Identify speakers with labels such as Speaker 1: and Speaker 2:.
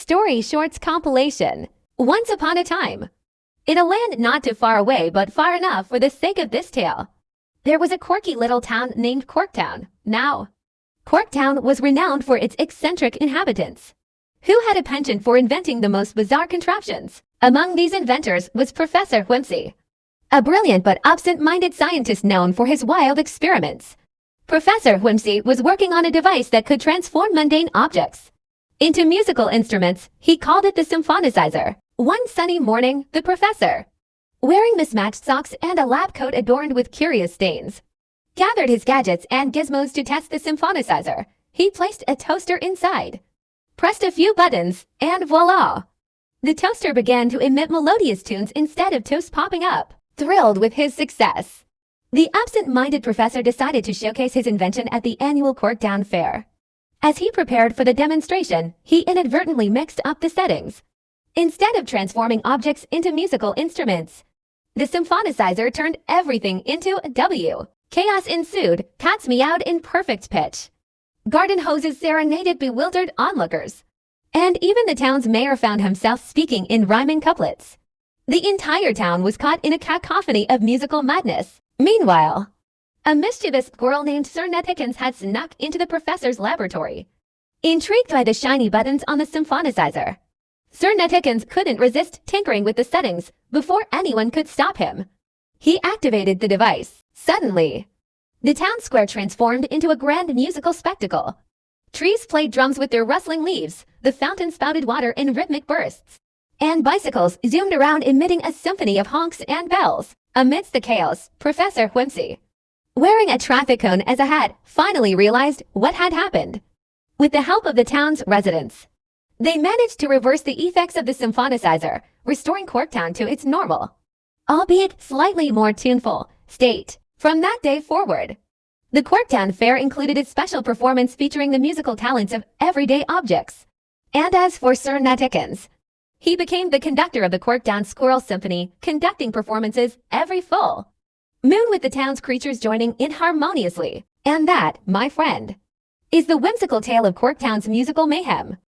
Speaker 1: Story Shorts Compilation. Once upon a time, in a land not too far away but far enough for the sake of this tale, there was a quirky little town named Corktown. Now, Corktown was renowned for its eccentric inhabitants, who had a penchant for inventing the most bizarre contraptions. Among these inventors was Professor Whimsy, a brilliant but absent-minded scientist known for his wild experiments. Professor Whimsy was working on a device that could transform mundane objects into musical instruments. He called it the symphonicizer. One sunny morning, the professor, wearing mismatched socks and a lab coat adorned with curious stains, gathered his gadgets and gizmos to test the symphonicizer. He placed a toaster inside, pressed a few buttons, and voila! The toaster began to emit melodious tunes instead of toast popping up. Thrilled with his success, the absent-minded professor decided to showcase his invention at the annual Corktown Fair. As he prepared for the demonstration, he inadvertently mixed up the settings. Instead of transforming objects into musical instruments, the symphonicizer turned everything into a W. Chaos ensued, cats meowed in perfect pitch, garden hoses serenaded bewildered onlookers, and even the town's mayor found himself speaking in rhyming couplets. The entire town was caught in a cacophony of musical madness. Meanwhile, a mischievous squirrel named Sir Nethicans had snuck into the professor's laboratory. Intrigued by the shiny buttons on the symphonicizer, Sir Nethicans couldn't resist tinkering with the settings before anyone could stop him. He activated the device. Suddenly, the town square transformed into a grand musical spectacle. Trees played drums with their rustling leaves, the fountain spouted water in rhythmic bursts, and bicycles zoomed around emitting a symphony of honks and bells. Amidst the chaos, Professor Whimsy, wearing a traffic cone as a hat, finally realized what had happened. With the help of the town's residents, they managed to reverse the effects of the symphonicizer, restoring Corktown to its normal, albeit slightly more tuneful, state. From that day forward, the Corktown Fair included a special performance featuring the musical talents of everyday objects. And as for Sir Nethicans, he became the conductor of the Corktown Squirrel Symphony, conducting performances every full moon with the town's creatures joining in harmoniously. And that, my friend, is the whimsical tale of Corktown's musical mayhem.